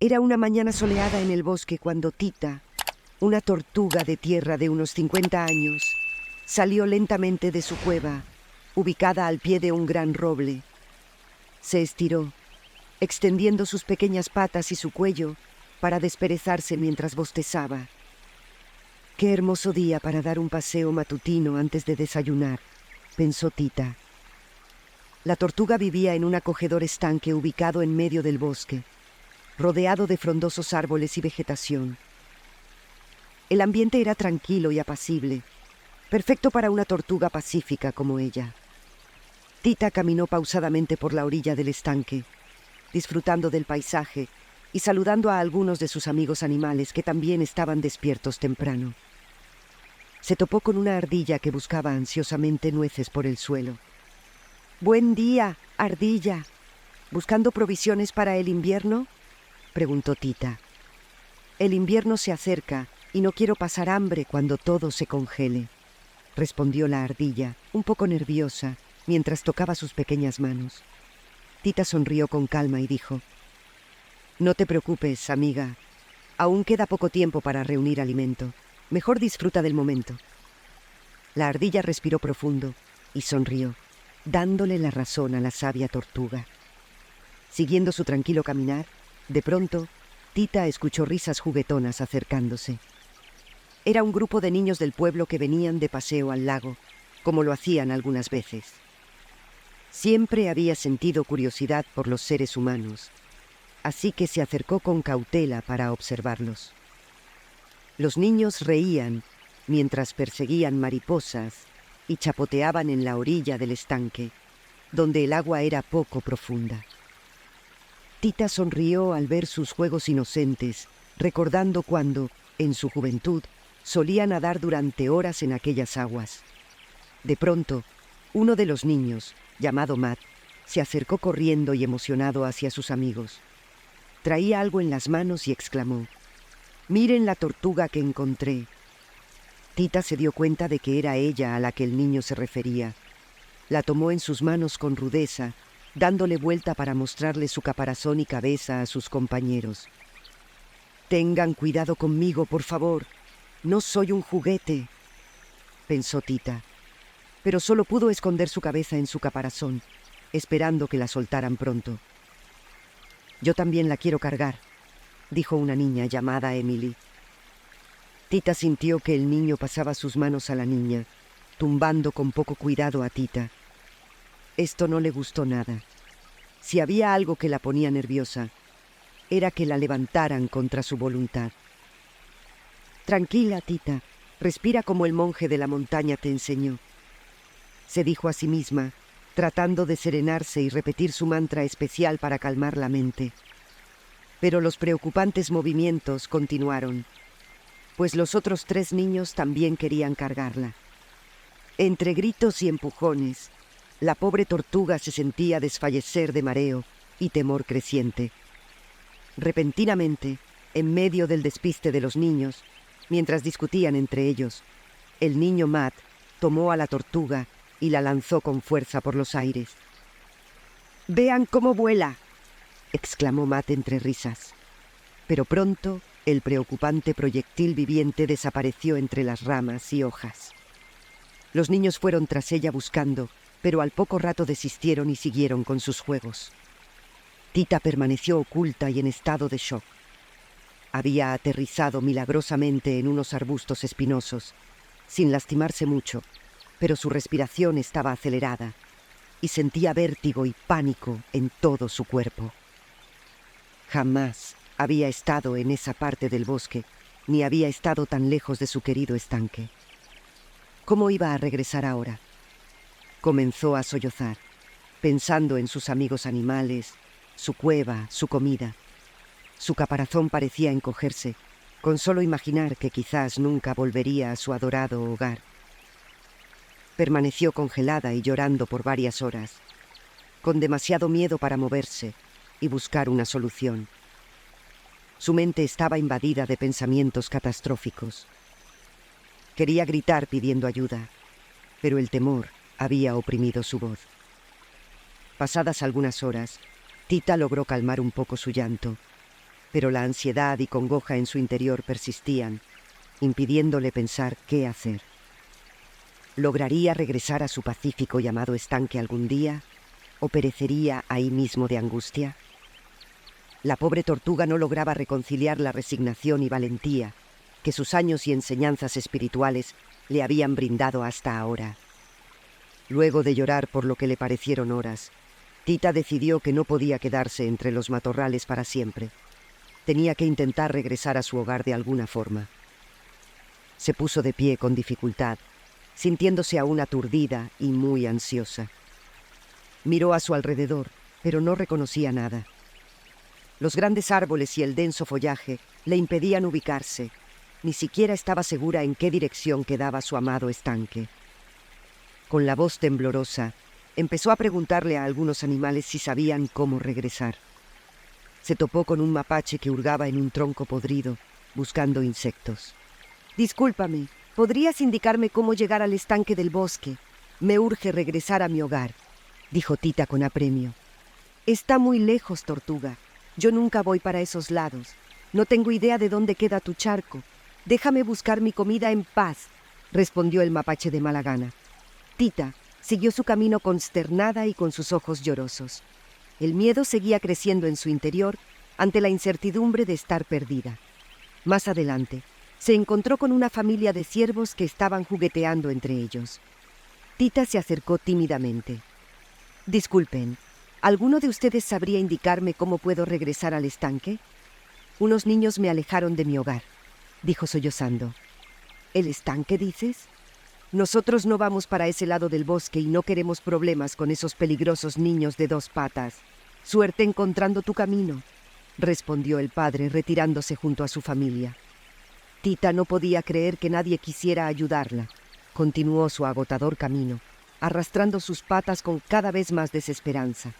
Era una mañana soleada en el bosque cuando Tita, una tortuga de tierra de unos 50 años, salió lentamente de su cueva, ubicada al pie de un gran roble. Se estiró, extendiendo sus pequeñas patas y su cuello para desperezarse mientras bostezaba. Qué hermoso día para dar un paseo matutino antes de desayunar, pensó Tita. La tortuga vivía en un acogedor estanque ubicado en medio del bosque, rodeado de frondosos árboles y vegetación. El ambiente era tranquilo y apacible, perfecto para una tortuga pacífica como ella. Tita caminó pausadamente por la orilla del estanque, disfrutando del paisaje y saludando a algunos de sus amigos animales que también estaban despiertos temprano. Se topó con una ardilla que buscaba ansiosamente nueces por el suelo. «Buen día, ardilla. ¿Buscando provisiones para el invierno?», preguntó Tita. «El invierno se acerca y no quiero pasar hambre cuando todo se congele», respondió la ardilla, un poco nerviosa, mientras tocaba sus pequeñas manos. Tita sonrió con calma y dijo: «No te preocupes, amiga. Aún queda poco tiempo para reunir alimento. Mejor disfruta del momento». La ardilla respiró profundo y sonrió, dándole la razón a la sabia tortuga. Siguiendo su tranquilo caminar, de pronto, Tita escuchó risas juguetonas acercándose. Era un grupo de niños del pueblo que venían de paseo al lago, como lo hacían algunas veces. Siempre había sentido curiosidad por los seres humanos, así que se acercó con cautela para observarlos. Los niños reían mientras perseguían mariposas y chapoteaban en la orilla del estanque, donde el agua era poco profunda. Tita sonrió al ver sus juegos inocentes, recordando cuando, en su juventud, solía nadar durante horas en aquellas aguas. De pronto, uno de los niños, llamado Matt, se acercó corriendo y emocionado hacia sus amigos. Traía algo en las manos y exclamó: «Miren la tortuga que encontré». Tita se dio cuenta de que era ella a la que el niño se refería. La tomó en sus manos con rudeza, dándole vuelta para mostrarle su caparazón y cabeza a sus compañeros. «Tengan cuidado conmigo, por favor. No soy un juguete», pensó Tita, pero solo pudo esconder su cabeza en su caparazón, esperando que la soltaran pronto. «Yo también la quiero cargar», dijo una niña llamada Emily. Tita sintió que el niño pasaba sus manos a la niña, tumbando con poco cuidado a Tita. Esto no le gustó nada. Si había algo que la ponía nerviosa, era que la levantaran contra su voluntad. «Tranquila, Tita, respira como el monje de la montaña te enseñó», se dijo a sí misma, tratando de serenarse y repetir su mantra especial para calmar la mente. Pero los preocupantes movimientos continuaron, pues los otros 3 niños también querían cargarla. Entre gritos y empujones, la pobre tortuga se sentía desfallecer de mareo y temor creciente. Repentinamente, en medio del despiste de los niños, mientras discutían entre ellos, el niño Matt tomó a la tortuga y la lanzó con fuerza por los aires. «¡Vean cómo vuela!», exclamó Matt entre risas. Pero pronto el preocupante proyectil viviente desapareció entre las ramas y hojas. Los niños fueron tras ella buscando, pero al poco rato desistieron y siguieron con sus juegos. Tita permaneció oculta y en estado de shock. Había aterrizado milagrosamente en unos arbustos espinosos, sin lastimarse mucho, pero su respiración estaba acelerada y sentía vértigo y pánico en todo su cuerpo. Jamás había estado en esa parte del bosque, ni había estado tan lejos de su querido estanque. ¿Cómo iba a regresar ahora? Comenzó a sollozar, pensando en sus amigos animales, su cueva, su comida. Su caparazón parecía encogerse, con solo imaginar que quizás nunca volvería a su adorado hogar. Permaneció congelada y llorando por varias horas, con demasiado miedo para moverse y buscar una solución. Su mente estaba invadida de pensamientos catastróficos. Quería gritar pidiendo ayuda, pero el temor había oprimido su voz. Pasadas algunas horas, Tita logró calmar un poco su llanto. pero la ansiedad y congoja en su interior persistían, impidiéndole pensar qué hacer. ¿Lograría regresar a su pacífico y amado estanque algún día, o perecería ahí mismo de angustia? La pobre tortuga no lograba reconciliar la resignación y valentía que sus años y enseñanzas espirituales le habían brindado hasta ahora. Luego de llorar por lo que le parecieron horas, Tita decidió que no podía quedarse entre los matorrales para siempre. Tenía que intentar regresar a su hogar de alguna forma. Se puso de pie con dificultad, sintiéndose aún aturdida y muy ansiosa. Miró a su alrededor, pero no reconocía nada. Los grandes árboles y el denso follaje le impedían ubicarse. Ni siquiera estaba segura en qué dirección quedaba su amado estanque. Con la voz temblorosa, empezó a preguntarle a algunos animales si sabían cómo regresar. Se topó con un mapache que hurgaba en un tronco podrido, buscando insectos. «Discúlpame, ¿podrías indicarme cómo llegar al estanque del bosque? Me urge regresar a mi hogar», dijo Tita con apremio. «Está muy lejos, tortuga. Yo nunca voy para esos lados. No tengo idea de dónde queda tu charco. Déjame buscar mi comida en paz», respondió el mapache de mala gana. Tita siguió su camino consternada y con sus ojos llorosos. El miedo seguía creciendo en su interior ante la incertidumbre de estar perdida. Más adelante, se encontró con una familia de ciervos que estaban jugueteando entre ellos. Tita se acercó tímidamente. «Disculpen, ¿alguno de ustedes sabría indicarme cómo puedo regresar al estanque? Unos niños me alejaron de mi hogar», dijo sollozando. «¿El estanque, dices? Nosotros no vamos para ese lado del bosque y no queremos problemas con esos peligrosos niños de 2 patas. Suerte encontrando tu camino», respondió el padre, retirándose junto a su familia. Tita no podía creer que nadie quisiera ayudarla. Continuó su agotador camino, arrastrando sus patas con cada vez más desesperanza.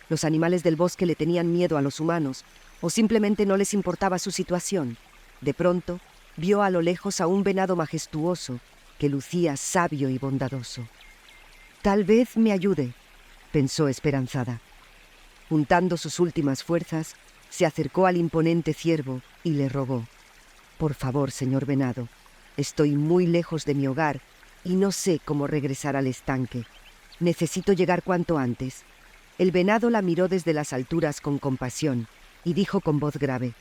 Los animales del bosque le tenían miedo a los humanos, o simplemente no les importaba su situación. De pronto, vio a lo lejos a un venado majestuoso que lucía sabio y bondadoso. «Tal vez me ayude», pensó esperanzada. Juntando sus últimas fuerzas, se acercó al imponente ciervo y le rogó: «Por favor, señor venado, estoy muy lejos de mi hogar y no sé cómo regresar al estanque. Necesito llegar cuanto antes». El venado la miró desde las alturas con compasión y dijo con voz grave: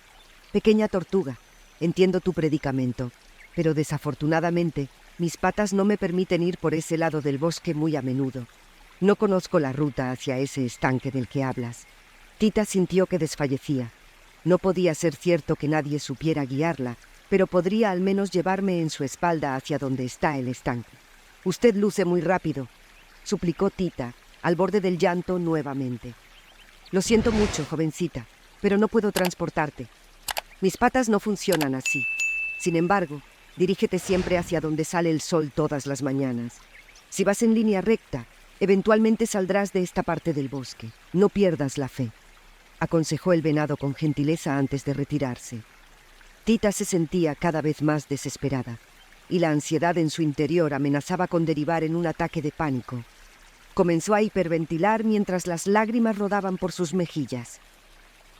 «Pequeña tortuga, entiendo tu predicamento, pero desafortunadamente mis patas no me permiten ir por ese lado del bosque muy a menudo. No conozco la ruta hacia ese estanque del que hablas». Tita sintió que desfallecía. No podía ser cierto que nadie supiera guiarla, pero podría al menos llevarme en su espalda hacia donde está el estanque. «Usted luce muy rápido», suplicó Tita, al borde del llanto nuevamente. «Lo siento mucho, jovencita, pero no puedo transportarte. Mis patas no funcionan así. Sin embargo, dirígete siempre hacia donde sale el sol todas las mañanas. Si vas en línea recta, eventualmente saldrás de esta parte del bosque. No pierdas la fe», aconsejó el venado con gentileza antes de retirarse. Tita se sentía cada vez más desesperada, y la ansiedad en su interior amenazaba con derivar en un ataque de pánico. Comenzó a hiperventilar mientras las lágrimas rodaban por sus mejillas.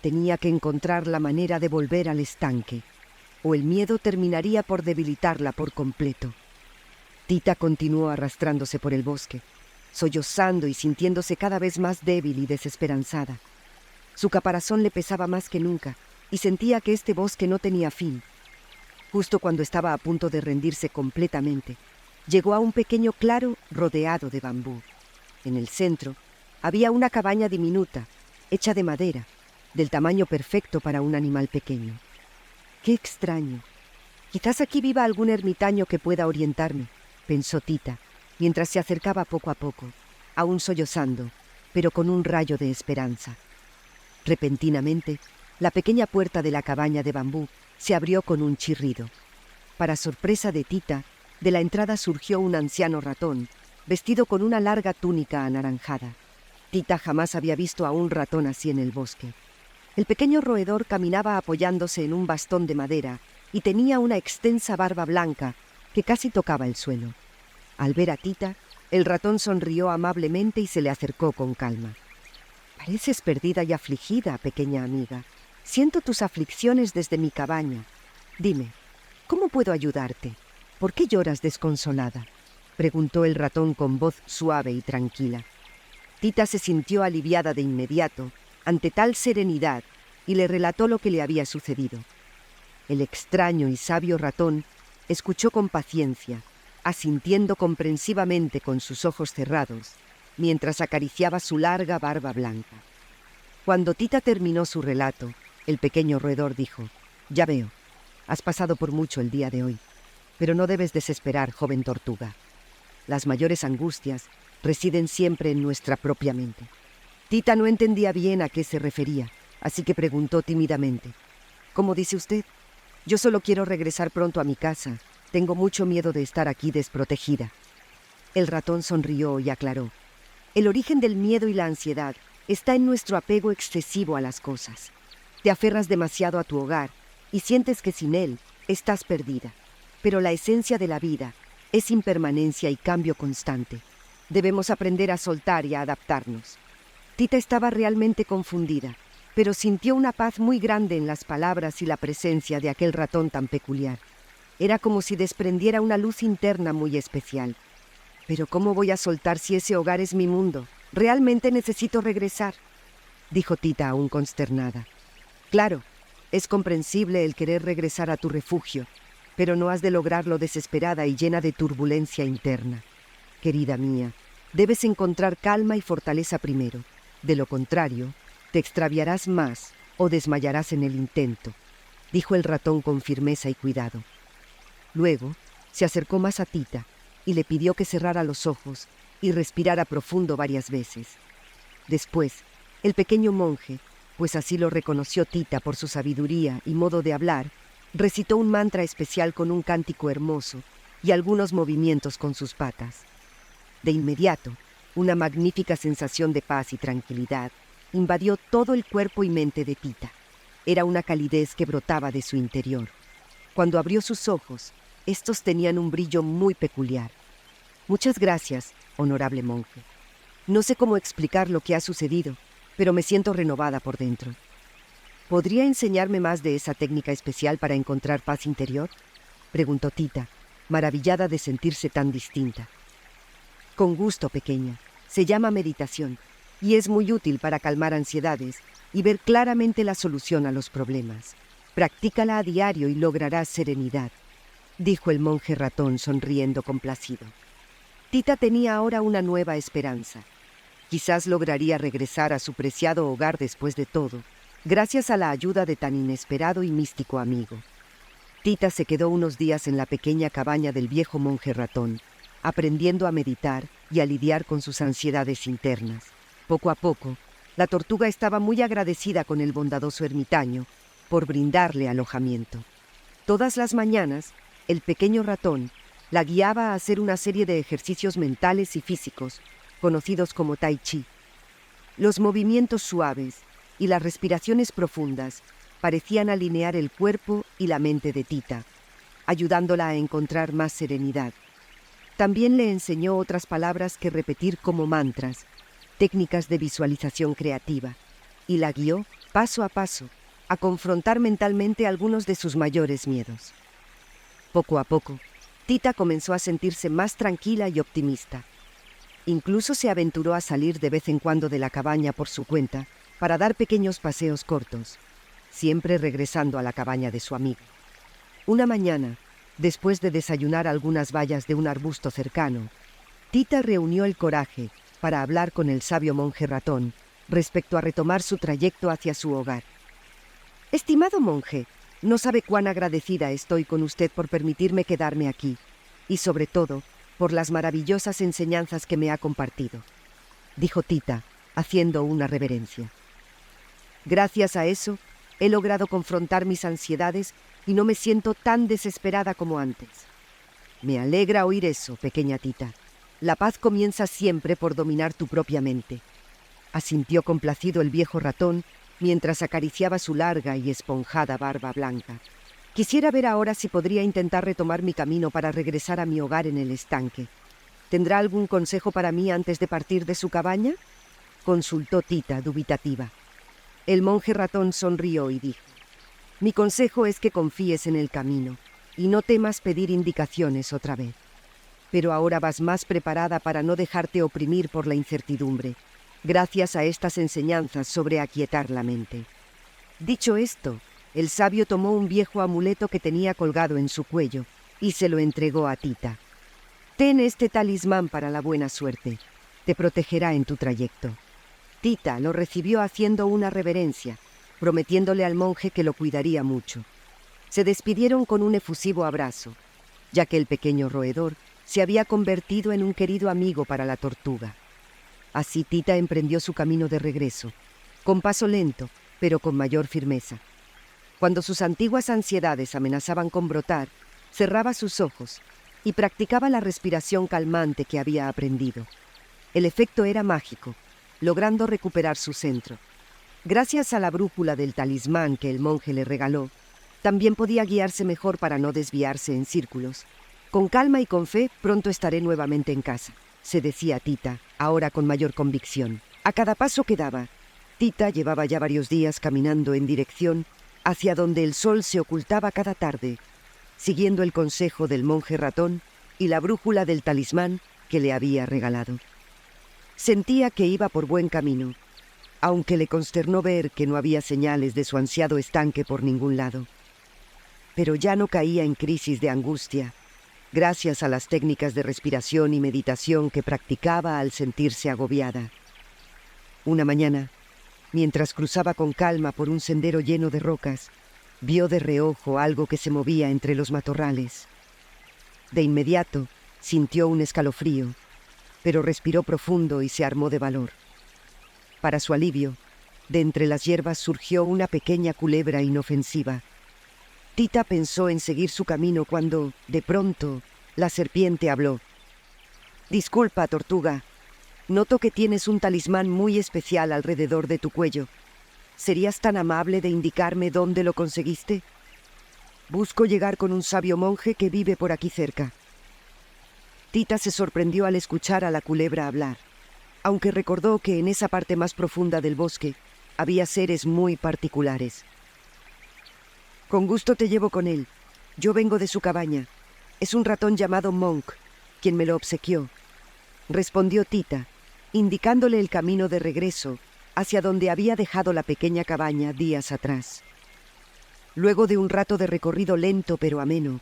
Tenía que encontrar la manera de volver al estanque, o el miedo terminaría por debilitarla por completo. Tita continuó arrastrándose por el bosque, sollozando y sintiéndose cada vez más débil y desesperanzada. Su caparazón le pesaba más que nunca, y sentía que este bosque no tenía fin. Justo cuando estaba a punto de rendirse completamente, llegó a un pequeño claro rodeado de bambú. En el centro había una cabaña diminuta, hecha de madera, del tamaño perfecto para un animal pequeño. «Qué extraño. Quizás aquí viva algún ermitaño que pueda orientarme», pensó Tita, mientras se acercaba poco a poco, aún sollozando, pero con un rayo de esperanza. Repentinamente, la pequeña puerta de la cabaña de bambú se abrió con un chirrido. Para sorpresa de Tita, de la entrada surgió un anciano ratón, vestido con una larga túnica anaranjada. Tita jamás había visto a un ratón así en el bosque. El pequeño roedor caminaba apoyándose en un bastón de madera y tenía una extensa barba blanca que casi tocaba el suelo. Al ver a Tita, el ratón sonrió amablemente y se le acercó con calma. «Pareces perdida y afligida, pequeña amiga. Siento tus aflicciones desde mi cabaña. Dime, ¿cómo puedo ayudarte? ¿Por qué lloras desconsolada?, preguntó el ratón con voz suave y tranquila. Tita se sintió aliviada de inmediato ante tal serenidad y le relató lo que le había sucedido. El extraño y sabio ratón escuchó con paciencia, asintiendo comprensivamente con sus ojos cerrados, mientras acariciaba su larga barba blanca. Cuando Tita terminó su relato, el pequeño roedor dijo: «Ya veo, has pasado por mucho el día de hoy, pero no debes desesperar, joven tortuga. Las mayores angustias residen siempre en nuestra propia mente». Tita no entendía bien a qué se refería, así que preguntó tímidamente: «¿Cómo dice usted? Yo solo quiero regresar pronto a mi casa. Tengo mucho miedo de estar aquí desprotegida». El ratón sonrió y aclaró: «El origen del miedo y la ansiedad está en nuestro apego excesivo a las cosas. Te aferras demasiado a tu hogar y sientes que sin él estás perdida. Pero la esencia de la vida es impermanencia y cambio constante. Debemos aprender a soltar y a adaptarnos». Tita estaba realmente confundida, pero sintió una paz muy grande en las palabras y la presencia de aquel ratón tan peculiar. Era como si desprendiera una luz interna muy especial. «¿Pero cómo voy a soltar si ese hogar es mi mundo? Realmente necesito regresar», dijo Tita aún consternada. «Claro, es comprensible el querer regresar a tu refugio, pero no has de lograrlo desesperada y llena de turbulencia interna. Querida mía, debes encontrar calma y fortaleza primero. De lo contrario, te extraviarás más o desmayarás en el intento», dijo el ratón con firmeza y cuidado. Luego se acercó más a Tita y le pidió que cerrara los ojos y respirara profundo varias veces. Después, el pequeño monje, pues así lo reconoció Tita por su sabiduría y modo de hablar, recitó un mantra especial con un cántico hermoso y algunos movimientos con sus patas. De inmediato, una magnífica sensación de paz y tranquilidad invadió todo el cuerpo y mente de Tita. Era una calidez que brotaba de su interior. Cuando abrió sus ojos, estos tenían un brillo muy peculiar. «Muchas gracias, honorable monje. No sé cómo explicar lo que ha sucedido, pero me siento renovada por dentro. ¿Podría enseñarme más de esa técnica especial para encontrar paz interior?», preguntó Tita, maravillada de sentirse tan distinta. «Con gusto, pequeña. Se llama meditación y es muy útil para calmar ansiedades y ver claramente la solución a los problemas. Practícala a diario y lograrás serenidad», dijo el monje ratón sonriendo complacido. Tita tenía ahora una nueva esperanza. Quizás lograría regresar a su preciado hogar después de todo, gracias a la ayuda de tan inesperado y místico amigo. Tita se quedó unos días en la pequeña cabaña del viejo monje ratón, aprendiendo a meditar y a lidiar con sus ansiedades internas. Poco a poco, la tortuga estaba muy agradecida con el bondadoso ermitaño por brindarle alojamiento. Todas las mañanas, el pequeño ratón la guiaba a hacer una serie de ejercicios mentales y físicos, conocidos como tai chi. Los movimientos suaves y las respiraciones profundas parecían alinear el cuerpo y la mente de Tita, ayudándola a encontrar más serenidad. También le enseñó otras palabras que repetir como mantras, técnicas de visualización creativa, y la guió, paso a paso, a confrontar mentalmente algunos de sus mayores miedos. Poco a poco, Tita comenzó a sentirse más tranquila y optimista. Incluso se aventuró a salir de vez en cuando de la cabaña por su cuenta para dar pequeños paseos cortos, siempre regresando a la cabaña de su amigo. Una mañana, después de desayunar algunas bayas de un arbusto cercano, Tita reunió el coraje para hablar con el sabio monje ratón respecto a retomar su trayecto hacia su hogar. «Estimado monje, no sabe cuán agradecida estoy con usted por permitirme quedarme aquí, y sobre todo, por las maravillosas enseñanzas que me ha compartido», dijo Tita, haciendo una reverencia. «Gracias a eso, he logrado confrontar mis ansiedades y no me siento tan desesperada como antes». «Me alegra oír eso, pequeña Tita. La paz comienza siempre por dominar tu propia mente», asintió complacido el viejo ratón mientras acariciaba su larga y esponjada barba blanca. «Quisiera ver ahora si podría intentar retomar mi camino para regresar a mi hogar en el estanque. ¿Tendrá algún consejo para mí antes de partir de su cabaña?», consultó Tita, dubitativa. El monje ratón sonrió y dijo: «Mi consejo es que confíes en el camino y no temas pedir indicaciones otra vez. Pero ahora vas más preparada para no dejarte oprimir por la incertidumbre, gracias a estas enseñanzas sobre aquietar la mente». Dicho esto, el sabio tomó un viejo amuleto que tenía colgado en su cuello y se lo entregó a Tita. «Ten este talismán para la buena suerte. Te protegerá en tu trayecto». Tita lo recibió haciendo una reverencia, prometiéndole al monje que lo cuidaría mucho. Se despidieron con un efusivo abrazo, ya que el pequeño roedor se había convertido en un querido amigo para la tortuga. Así Tita emprendió su camino de regreso, con paso lento, pero con mayor firmeza. Cuando sus antiguas ansiedades amenazaban con brotar, cerraba sus ojos y practicaba la respiración calmante que había aprendido. El efecto era mágico, logrando recuperar su centro. Gracias a la brújula del talismán que el monje le regaló, también podía guiarse mejor para no desviarse en círculos. «Con calma y con fe, pronto estaré nuevamente en casa», se decía Tita, ahora con mayor convicción. A cada paso que daba, Tita llevaba ya varios días caminando en dirección hacia donde el sol se ocultaba cada tarde, siguiendo el consejo del monje ratón y la brújula del talismán que le había regalado. Sentía que iba por buen camino, aunque le consternó ver que no había señales de su ansiado estanque por ningún lado. Pero ya no caía en crisis de angustia, gracias a las técnicas de respiración y meditación que practicaba al sentirse agobiada. Una mañana, mientras cruzaba con calma por un sendero lleno de rocas, vio de reojo algo que se movía entre los matorrales. De inmediato sintió un escalofrío, pero respiró profundo y se armó de valor. Para su alivio, de entre las hierbas surgió una pequeña culebra inofensiva. Tita pensó en seguir su camino cuando, de pronto, la serpiente habló. «Disculpa, tortuga. Noto que tienes un talismán muy especial alrededor de tu cuello. ¿Serías tan amable de indicarme dónde lo conseguiste? Busco llegar con un sabio monje que vive por aquí cerca». Tita se sorprendió al escuchar a la culebra hablar, aunque recordó que en esa parte más profunda del bosque había seres muy particulares. «Con gusto te llevo con él. Yo vengo de su cabaña. Es un ratón llamado Monk, quien me lo obsequió», respondió Tita, indicándole el camino de regreso hacia donde había dejado la pequeña cabaña días atrás. Luego de un rato de recorrido lento pero ameno,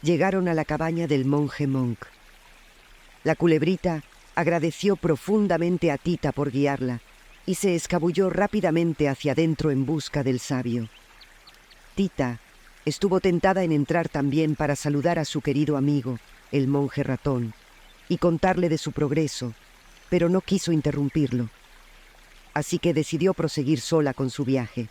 llegaron a la cabaña del monje Monk. La culebrita agradeció profundamente a Tita por guiarla y se escabulló rápidamente hacia adentro en busca del sabio. Tita estuvo tentada en entrar también para saludar a su querido amigo, el monje ratón, y contarle de su progreso, pero no quiso interrumpirlo. Así que decidió proseguir sola con su viaje.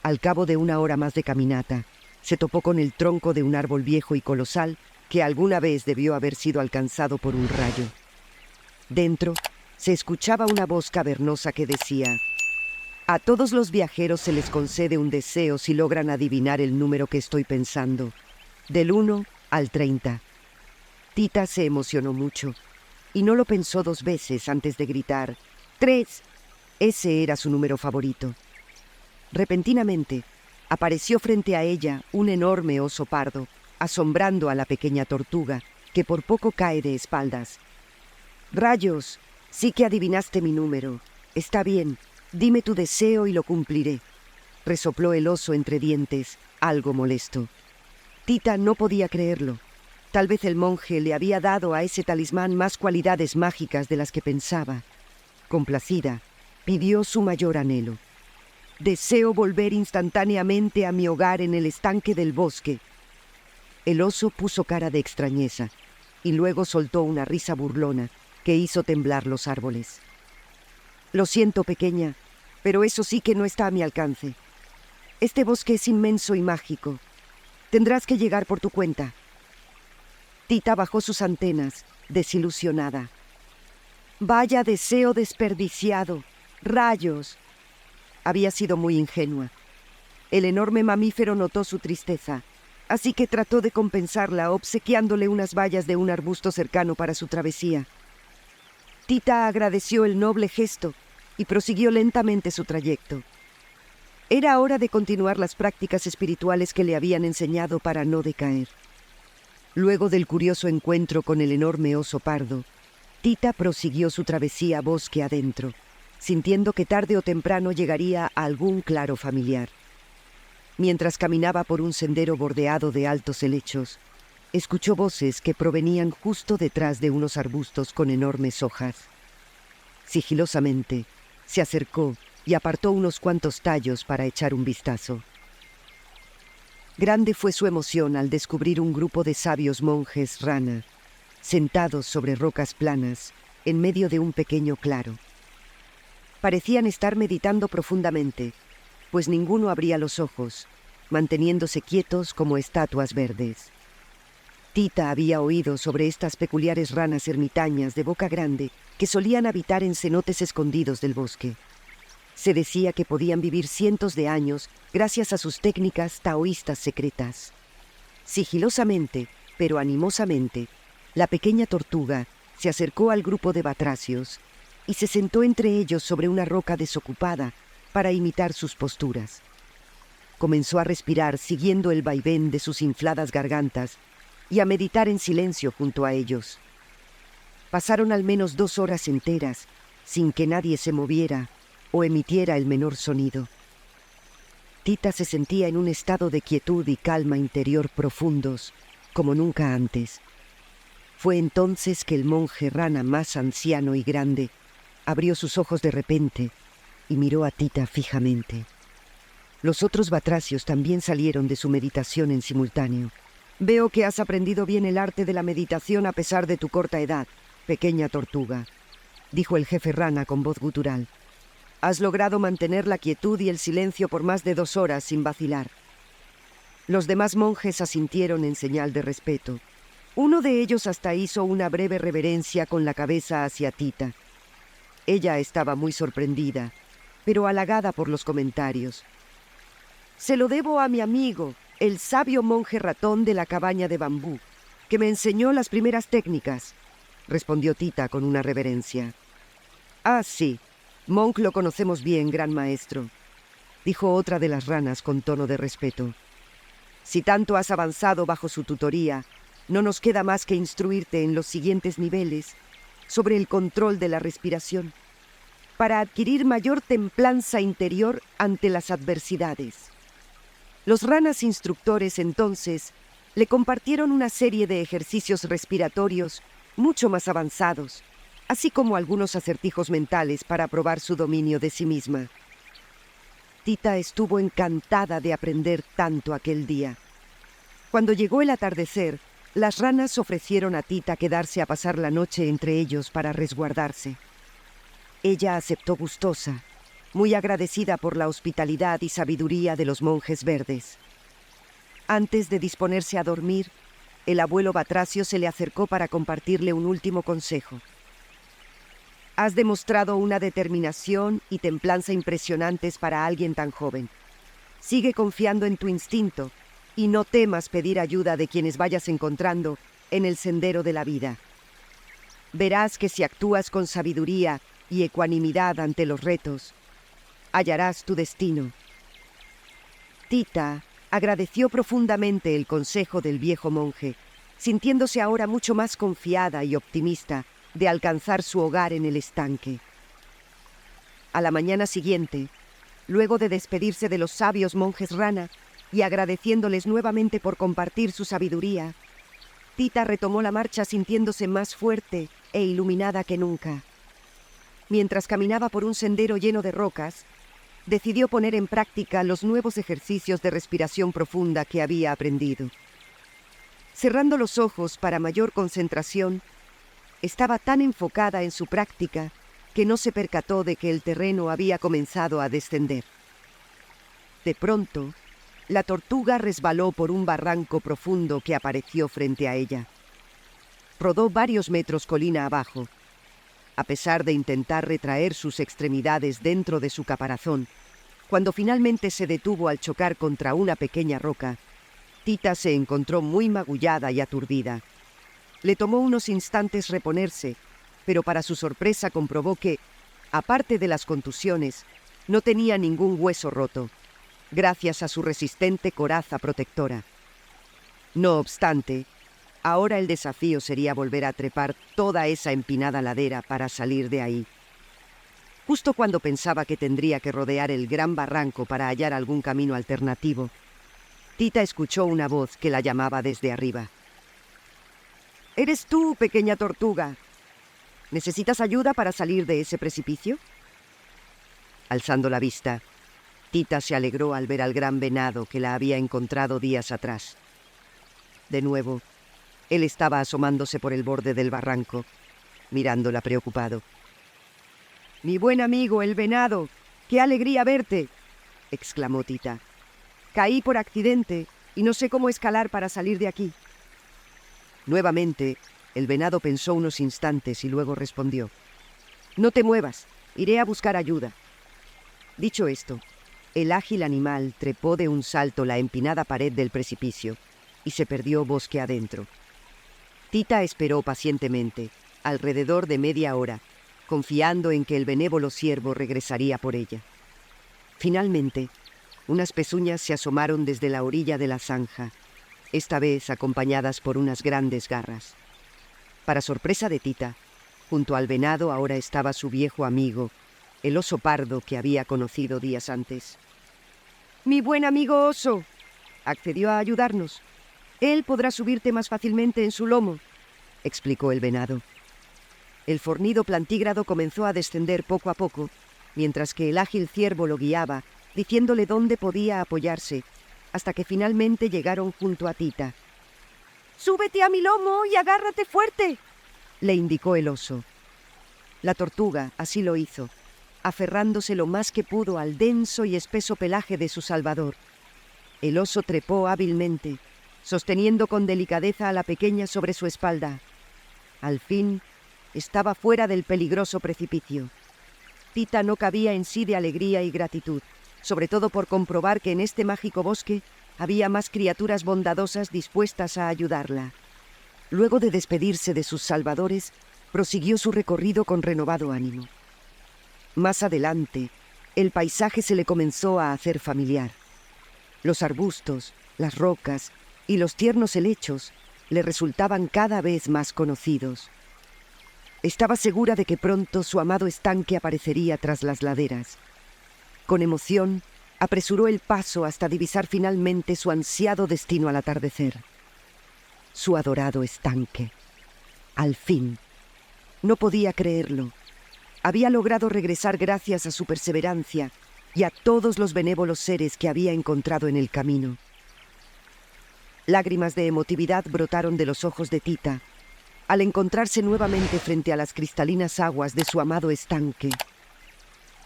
Al cabo de una hora más de caminata, se topó con el tronco de un árbol viejo y colosal que alguna vez debió haber sido alcanzado por un rayo. Dentro se escuchaba una voz cavernosa que decía: «A todos los viajeros se les concede un deseo si logran adivinar el número que estoy pensando, del 1 al 30. Tita se emocionó mucho y no lo pensó dos veces antes de gritar: «¡3!». Ese era su número favorito. Repentinamente, apareció frente a ella un enorme oso pardo, asombrando a la pequeña tortuga, que por poco cae de espaldas. «Rayos, sí que adivinaste mi número. Está bien, dime tu deseo y lo cumpliré», resopló el oso entre dientes, algo molesto. Tita no podía creerlo. Tal vez el monje le había dado a ese talismán más cualidades mágicas de las que pensaba. Complacida, pidió su mayor anhelo. «Deseo volver instantáneamente a mi hogar en el estanque del bosque». El oso puso cara de extrañeza y luego soltó una risa burlona que hizo temblar los árboles. «Lo siento, pequeña, pero eso sí que no está a mi alcance. Este bosque es inmenso y mágico. Tendrás que llegar por tu cuenta». Tita bajó sus antenas, desilusionada. «Vaya deseo desperdiciado. ¡Rayos!». Había sido muy ingenua. El enorme mamífero notó su tristeza, así que trató de compensarla obsequiándole unas bayas de un arbusto cercano para su travesía. Tita agradeció el noble gesto y prosiguió lentamente su trayecto, Era hora de continuar las prácticas espirituales que le habían enseñado para no decaer. Luego del curioso encuentro con el enorme oso pardo, Tita prosiguió su travesía bosque adentro, sintiendo que tarde o temprano llegaría a algún claro familiar. Mientras caminaba por un sendero bordeado de altos helechos, escuchó voces que provenían justo detrás de unos arbustos con enormes hojas. Sigilosamente, se acercó y apartó unos cuantos tallos para echar un vistazo. Grande fue su emoción al descubrir un grupo de sabios monjes rana, sentados sobre rocas planas, en medio de un pequeño claro. Parecían estar meditando profundamente, pues ninguno abría los ojos, manteniéndose quietos como estatuas verdes. Tita había oído sobre estas peculiares ranas ermitañas de boca grande que solían habitar en cenotes escondidos del bosque. Se decía que podían vivir cientos de años gracias a sus técnicas taoístas secretas. Sigilosamente, pero animosamente, la pequeña tortuga se acercó al grupo de batracios y se sentó entre ellos sobre una roca desocupada para imitar sus posturas. Comenzó a respirar siguiendo el vaivén de sus infladas gargantas y a meditar en silencio junto a ellos. Pasaron al menos 2 horas enteras sin que nadie se moviera o emitiera el menor sonido. Tita se sentía en un estado de quietud y calma interior profundos, como nunca antes. Fue entonces que el monje rana más anciano y grande abrió sus ojos de repente y miró a Tita fijamente. Los otros batracios también salieron de su meditación en simultáneo. «Veo que has aprendido bien el arte de la meditación a pesar de tu corta edad, pequeña tortuga», dijo el jefe rana con voz gutural. «Has logrado mantener la quietud y el silencio por más de 2 horas sin vacilar». Los demás monjes asintieron en señal de respeto. Uno de ellos hasta hizo una breve reverencia con la cabeza hacia Tita. Ella estaba muy sorprendida, pero halagada por los comentarios. «Se lo debo a mi amigo, el sabio monje ratón de la cabaña de bambú, que me enseñó las primeras técnicas», respondió Tita con una reverencia. «Ah, sí, Monk lo conocemos bien, gran maestro», dijo otra de las ranas con tono de respeto. «Si tanto has avanzado bajo su tutoría, no nos queda más que instruirte en los siguientes niveles sobre el control de la respiración, para adquirir mayor templanza interior ante las adversidades». Los ranas instructores entonces le compartieron una serie de ejercicios respiratorios mucho más avanzados, así como algunos acertijos mentales para probar su dominio de sí misma. Tita estuvo encantada de aprender tanto aquel día. Cuando llegó el atardecer, las ranas ofrecieron a Tita quedarse a pasar la noche entre ellos para resguardarse. Ella aceptó gustosa, muy agradecida por la hospitalidad y sabiduría de los monjes verdes. Antes de disponerse a dormir, el abuelo batracio se le acercó para compartirle un último consejo. «Has demostrado una determinación y templanza impresionantes para alguien tan joven. Sigue confiando en tu instinto y no temas pedir ayuda de quienes vayas encontrando en el sendero de la vida. Verás que si actúas con sabiduría y ecuanimidad ante los retos, hallarás tu destino». Tita agradeció profundamente el consejo del viejo monje, sintiéndose ahora mucho más confiada y optimista de alcanzar su hogar en el estanque. A la mañana siguiente, luego de despedirse de los sabios monjes rana y agradeciéndoles nuevamente por compartir su sabiduría, Tita retomó la marcha sintiéndose más fuerte e iluminada que nunca. Mientras caminaba por un sendero lleno de rocas, decidió poner en práctica los nuevos ejercicios de respiración profunda que había aprendido. Cerrando los ojos para mayor concentración, estaba tan enfocada en su práctica que no se percató de que el terreno había comenzado a descender. De pronto, la tortuga resbaló por un barranco profundo que apareció frente a ella. Rodó varios metros colina abajo. A pesar de intentar retraer sus extremidades dentro de su caparazón, cuando finalmente se detuvo al chocar contra una pequeña roca, Tita se encontró muy magullada y aturdida. Le tomó unos instantes reponerse, pero para su sorpresa comprobó que, aparte de las contusiones, no tenía ningún hueso roto. gracias a su resistente coraza protectora. No obstante, ahora el desafío sería volver a trepar toda esa empinada ladera para salir de ahí. Justo cuando pensaba que tendría que rodear el gran barranco para hallar algún camino alternativo, Tita escuchó una voz que la llamaba desde arriba. «¿Eres tú, pequeña tortuga? ¿Necesitas ayuda para salir de ese precipicio?» Alzando la vista, Tita se alegró al ver al gran venado que la había encontrado días atrás. De nuevo, él estaba asomándose por el borde del barranco, mirándola preocupado. «Mi buen amigo, el venado, qué alegría verte», exclamó Tita. «Caí por accidente y no sé cómo escalar para salir de aquí». Nuevamente, el venado pensó unos instantes y luego respondió. «No te muevas, iré a buscar ayuda». Dicho esto, el ágil animal trepó de un salto la empinada pared del precipicio y se perdió bosque adentro. Tita esperó pacientemente, alrededor de media hora, confiando en que el benévolo ciervo regresaría por ella. Finalmente, unas pezuñas se asomaron desde la orilla de la zanja, esta vez acompañadas por unas grandes garras. Para sorpresa de Tita, junto al venado ahora estaba su viejo amigo, el oso pardo que había conocido días antes. «Mi buen amigo oso», accedió a ayudarnos. «Él podrá subirte más fácilmente en su lomo», explicó el venado. El fornido plantígrado comenzó a descender poco a poco, mientras que el ágil ciervo lo guiaba, diciéndole dónde podía apoyarse, hasta que finalmente llegaron junto a Tita. «Súbete a mi lomo y agárrate fuerte», le indicó el oso. La tortuga así lo hizo, aferrándose lo más que pudo al denso y espeso pelaje de su salvador. El oso trepó hábilmente, sosteniendo con delicadeza a la pequeña sobre su espalda. Al fin, estaba fuera del peligroso precipicio. Tita no cabía en sí de alegría y gratitud, sobre todo por comprobar que en este mágico bosque había más criaturas bondadosas dispuestas a ayudarla. Luego de despedirse de sus salvadores, prosiguió su recorrido con renovado ánimo. Más adelante, el paisaje se le comenzó a hacer familiar. Los arbustos, las rocas y los tiernos helechos le resultaban cada vez más conocidos. Estaba segura de que pronto su amado estanque aparecería tras las laderas. Con emoción, apresuró el paso hasta divisar finalmente su ansiado destino al atardecer. Su adorado estanque. Al fin. No podía creerlo. Había logrado regresar gracias a su perseverancia y a todos los benévolos seres que había encontrado en el camino. Lágrimas de emotividad brotaron de los ojos de Tita al encontrarse nuevamente frente a las cristalinas aguas de su amado estanque.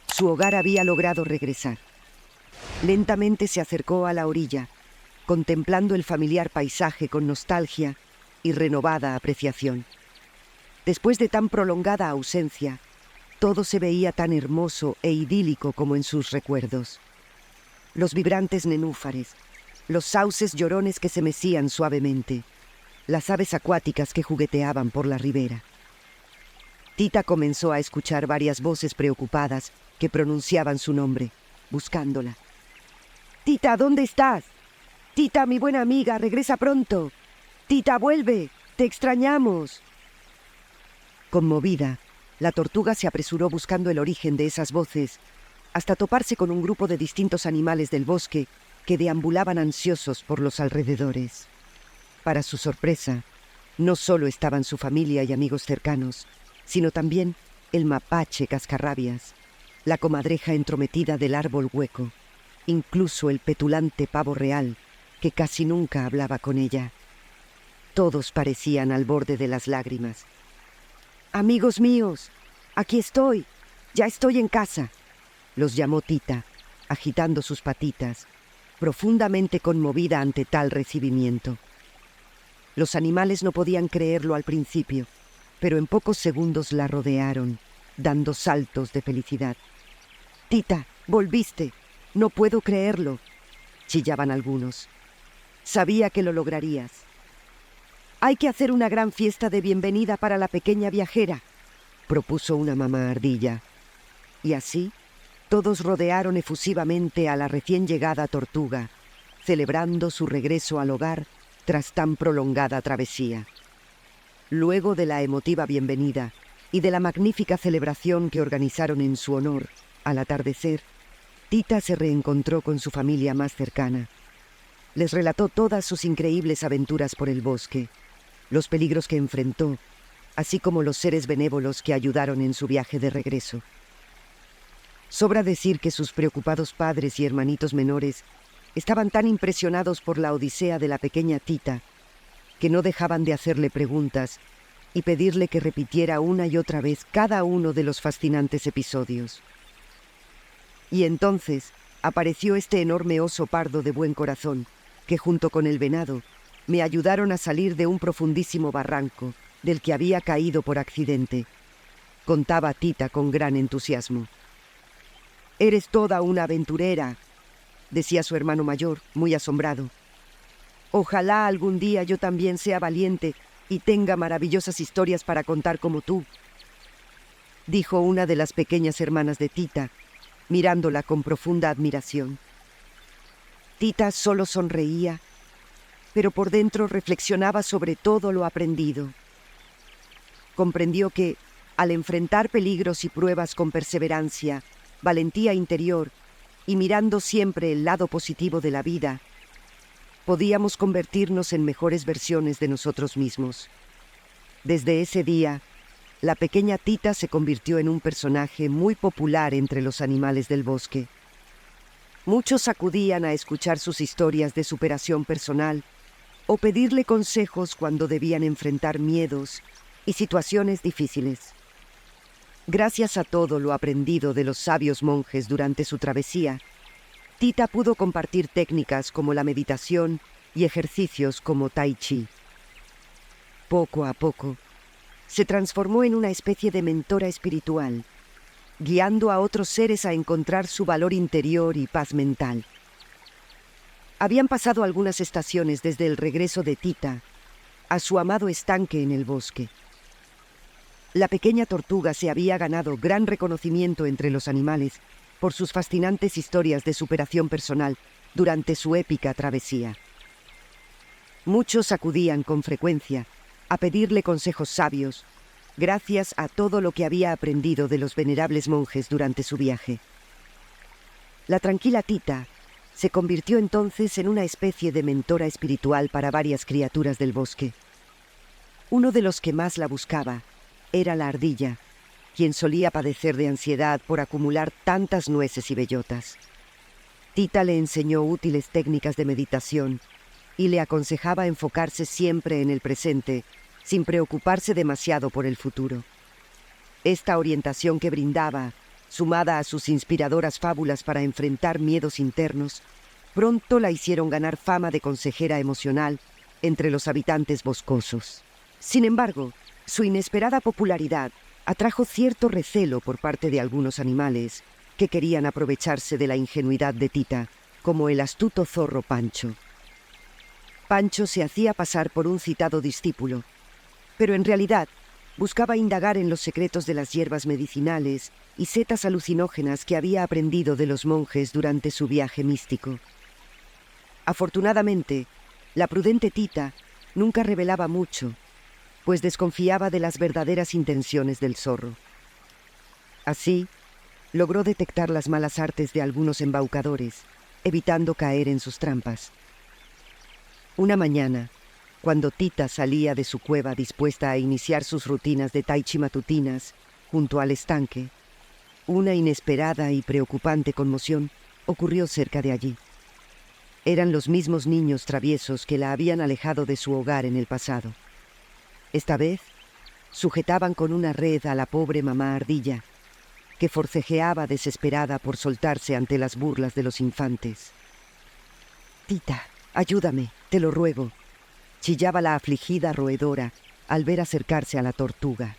Su hogar había logrado regresar. Lentamente se acercó a la orilla, contemplando el familiar paisaje con nostalgia y renovada apreciación. Después de tan prolongada ausencia, todo se veía tan hermoso e idílico como en sus recuerdos. Los vibrantes nenúfares, los sauces llorones que se mecían suavemente, las aves acuáticas que jugueteaban por la ribera. Tita comenzó a escuchar varias voces preocupadas que pronunciaban su nombre, buscándola. «Tita, ¿dónde estás? Tita, mi buena amiga, regresa pronto. Tita, vuelve, te extrañamos». Conmovida, la tortuga se apresuró buscando el origen de esas voces, hasta toparse con un grupo de distintos animales del bosque que deambulaban ansiosos por los alrededores. Para su sorpresa, no solo estaban su familia y amigos cercanos, sino también el mapache cascarrabias, la comadreja entrometida del árbol hueco, incluso el petulante pavo real, que casi nunca hablaba con ella. Todos parecían al borde de las lágrimas. «Amigos míos, aquí estoy, ya estoy en casa», los llamó Tita, agitando sus patitas, profundamente conmovida ante tal recibimiento. Los animales no podían creerlo al principio, pero en pocos segundos la rodearon, dando saltos de felicidad. «Tita, volviste, no puedo creerlo», chillaban algunos. «Sabía que lo lograrías». «Hay que hacer una gran fiesta de bienvenida para la pequeña viajera», propuso una mamá ardilla. Y así, Todos rodearon efusivamente a la recién llegada tortuga, celebrando su regreso al hogar tras tan prolongada travesía. Luego de la emotiva bienvenida y de la magnífica celebración que organizaron en su honor, al atardecer, Tita se reencontró con su familia más cercana. Les relató todas sus increíbles aventuras por el bosque, los peligros que enfrentó, así como los seres benévolos que ayudaron en su viaje de regreso. Sobra decir que sus preocupados padres y hermanitos menores estaban tan impresionados por la odisea de la pequeña Tita que no dejaban de hacerle preguntas y pedirle que repitiera una y otra vez cada uno de los fascinantes episodios. Y entonces apareció este enorme oso pardo de buen corazón, que junto con el venado me ayudaron a salir de un profundísimo barranco del que había caído por accidente, contaba Tita con gran entusiasmo. «Eres toda una aventurera», decía su hermano mayor, muy asombrado. «Ojalá algún día yo también sea valiente y tenga maravillosas historias para contar como tú», dijo una de las pequeñas hermanas de Tita, mirándola con profunda admiración. Tita solo sonreía, pero por dentro reflexionaba sobre todo lo aprendido. Comprendió que, al enfrentar peligros y pruebas con perseverancia, valentía interior y mirando siempre el lado positivo de la vida, podíamos convertirnos en mejores versiones de nosotros mismos. Desde ese día, la pequeña Tita se convirtió en un personaje muy popular entre los animales del bosque. Muchos acudían a escuchar sus historias de superación personal o pedirle consejos cuando debían enfrentar miedos y situaciones difíciles. Gracias a todo lo aprendido de los sabios monjes durante su travesía, Tita pudo compartir técnicas como la meditación y ejercicios como Tai Chi. Poco a poco, se transformó en una especie de mentora espiritual, guiando a otros seres a encontrar su valor interior y paz mental. Habían pasado algunas estaciones desde el regreso de Tita a su amado estanque en el bosque. La pequeña tortuga se había ganado gran reconocimiento entre los animales por sus fascinantes historias de superación personal durante su épica travesía. Muchos acudían con frecuencia a pedirle consejos sabios, gracias a todo lo que había aprendido de los venerables monjes durante su viaje. La tranquila Tita se convirtió entonces en una especie de mentora espiritual para varias criaturas del bosque. Uno de los que más la buscaba era la ardilla, quien solía padecer de ansiedad por acumular tantas nueces y bellotas. Tita le enseñó útiles técnicas de meditación y le aconsejaba enfocarse siempre en el presente, sin preocuparse demasiado por el futuro. Esta orientación que brindaba, sumada a sus inspiradoras fábulas para enfrentar miedos internos, pronto la hicieron ganar fama de consejera emocional entre los habitantes boscosos. Sin embargo, su inesperada popularidad atrajo cierto recelo por parte de algunos animales que querían aprovecharse de la ingenuidad de Tita, como el astuto zorro Pancho. Pancho se hacía pasar por un citado discípulo, pero en realidad buscaba indagar en los secretos de las hierbas medicinales y setas alucinógenas que había aprendido de los monjes durante su viaje místico. Afortunadamente, la prudente Tita nunca revelaba mucho, pues desconfiaba de las verdaderas intenciones del zorro. Así, logró detectar las malas artes de algunos embaucadores, evitando caer en sus trampas. Una mañana, cuando Tita salía de su cueva dispuesta a iniciar sus rutinas de tai chi matutinas junto al estanque, una inesperada y preocupante conmoción ocurrió cerca de allí. Eran los mismos niños traviesos que la habían alejado de su hogar en el pasado. Esta vez, sujetaban con una red a la pobre mamá ardilla, que forcejeaba desesperada por soltarse ante las burlas de los infantes. «Tita, ayúdame, te lo ruego», chillaba la afligida roedora al ver acercarse a la tortuga.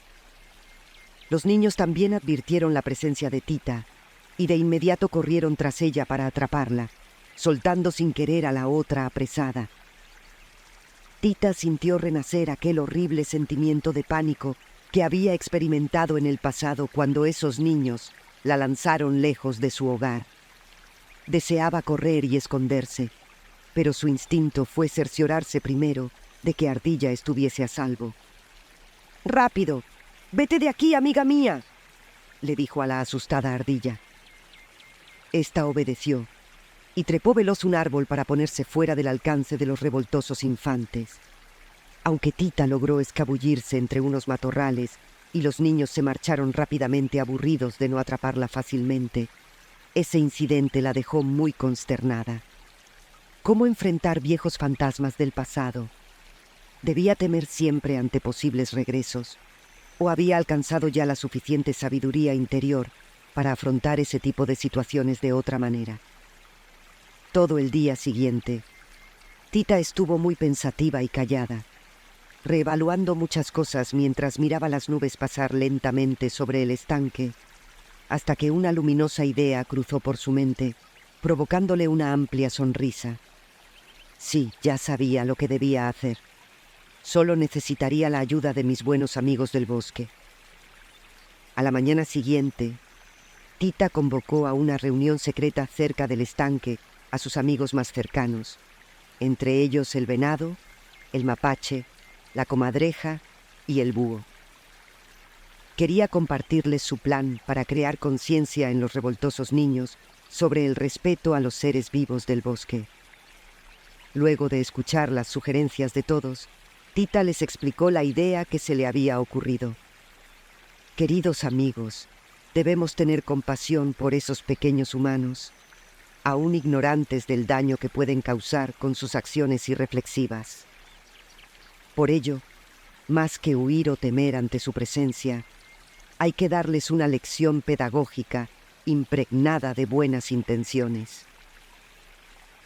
Los niños también advirtieron la presencia de Tita y de inmediato corrieron tras ella para atraparla, soltando sin querer a la otra apresada. Tita sintió renacer aquel horrible sentimiento de pánico que había experimentado en el pasado cuando esos niños la lanzaron lejos de su hogar. Deseaba correr y esconderse, pero su instinto fue cerciorarse primero de que Ardilla estuviese a salvo. «¡Rápido! ¡Vete de aquí, amiga mía!», le dijo a la asustada Ardilla. Esta obedeció y trepó veloz un árbol para ponerse fuera del alcance de los revoltosos infantes. Aunque Tita logró escabullirse entre unos matorrales y los niños se marcharon rápidamente aburridos de no atraparla fácilmente, ese incidente la dejó muy consternada. ¿Cómo enfrentar viejos fantasmas del pasado? ¿Debía temer siempre ante posibles regresos? ¿O había alcanzado ya la suficiente sabiduría interior para afrontar ese tipo de situaciones de otra manera? Todo el día siguiente, Tita estuvo muy pensativa y callada, reevaluando muchas cosas mientras miraba las nubes pasar lentamente sobre el estanque, hasta que una luminosa idea cruzó por su mente, provocándole una amplia sonrisa. Sí, ya sabía lo que debía hacer. Solo necesitaría la ayuda de mis buenos amigos del bosque. A la mañana siguiente, Tita convocó a una reunión secreta cerca del estanque a sus amigos más cercanos, entre ellos el venado, el mapache, la comadreja y el búho. Quería compartirles su plan para crear conciencia en los revoltosos niños sobre el respeto a los seres vivos del bosque. Luego de escuchar las sugerencias de todos, Tita les explicó la idea que se le había ocurrido. Queridos amigos, debemos tener compasión por esos pequeños humanos, aún ignorantes del daño que pueden causar con sus acciones irreflexivas. Por ello, más que huir o temer ante su presencia, hay que darles una lección pedagógica impregnada de buenas intenciones.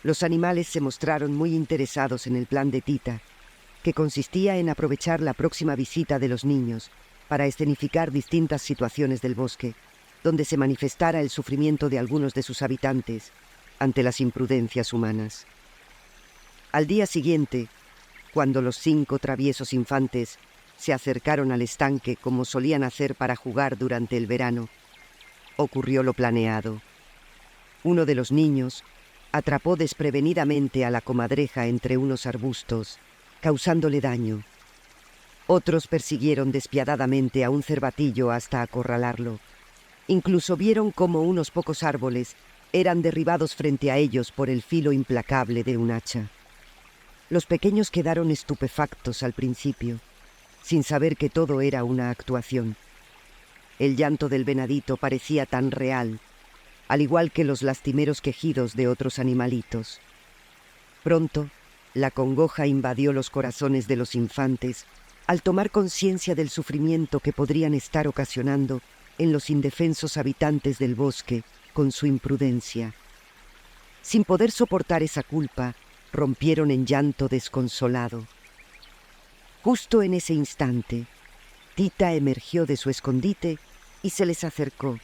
Los animales se mostraron muy interesados en el plan de Tita, que consistía en aprovechar la próxima visita de los niños para escenificar distintas situaciones del bosque, donde se manifestara el sufrimiento de algunos de sus habitantes ante las imprudencias humanas. Al día siguiente, cuando los 5 traviesos infantes se acercaron al estanque como solían hacer para jugar durante el verano, ocurrió lo planeado. Uno de los niños atrapó desprevenidamente a la comadreja entre unos arbustos, causándole daño. Otros persiguieron despiadadamente a un cervatillo hasta acorralarlo. Incluso vieron cómo unos pocos árboles eran derribados frente a ellos por el filo implacable de un hacha. Los pequeños quedaron estupefactos al principio, sin saber que todo era una actuación. El llanto del venadito parecía tan real, al igual que los lastimeros quejidos de otros animalitos. Pronto, la congoja invadió los corazones de los infantes al tomar conciencia del sufrimiento que podrían estar ocasionando en los indefensos habitantes del bosque con su imprudencia. Sin poder soportar esa culpa, rompieron en llanto desconsolado. Justo en ese instante, Tita emergió de su escondite y se les acercó,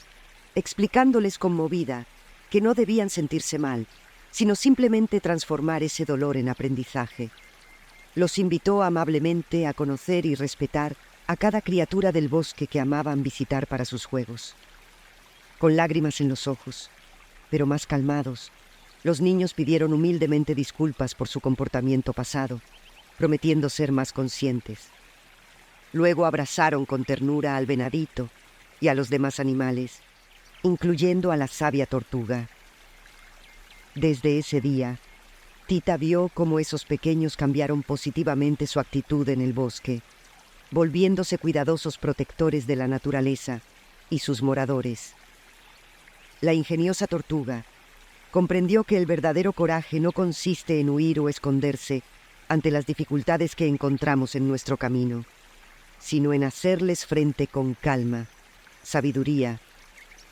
explicándoles conmovida que no debían sentirse mal, sino simplemente transformar ese dolor en aprendizaje. Los invitó amablemente a conocer y respetar a cada criatura del bosque que amaban visitar para sus juegos. Con lágrimas en los ojos, pero más calmados, los niños pidieron humildemente disculpas por su comportamiento pasado, prometiendo ser más conscientes. Luego abrazaron con ternura al venadito y a los demás animales, incluyendo a la sabia tortuga. Desde ese día, Tita vio cómo esos pequeños cambiaron positivamente su actitud en el bosque, volviéndose cuidadosos protectores de la naturaleza y sus moradores. La ingeniosa tortuga comprendió que el verdadero coraje no consiste en huir o esconderse ante las dificultades que encontramos en nuestro camino, sino en hacerles frente con calma, sabiduría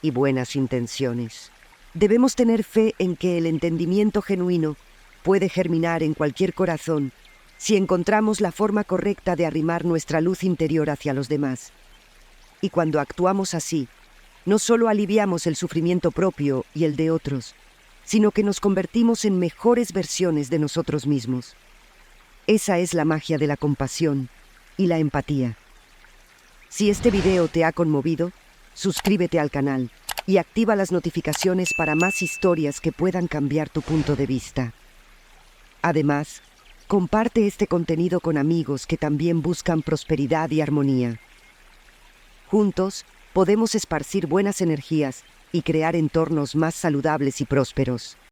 y buenas intenciones. Debemos tener fe en que el entendimiento genuino puede germinar en cualquier corazón si encontramos la forma correcta de arrimar nuestra luz interior hacia los demás. Y cuando actuamos así, no solo aliviamos el sufrimiento propio y el de otros, sino que nos convertimos en mejores versiones de nosotros mismos. Esa es la magia de la compasión y la empatía. Si este video te ha conmovido, suscríbete al canal y activa las notificaciones para más historias que puedan cambiar tu punto de vista. Además, comparte este contenido con amigos que también buscan prosperidad y armonía. Juntos, podemos esparcir buenas energías y crear entornos más saludables y prósperos.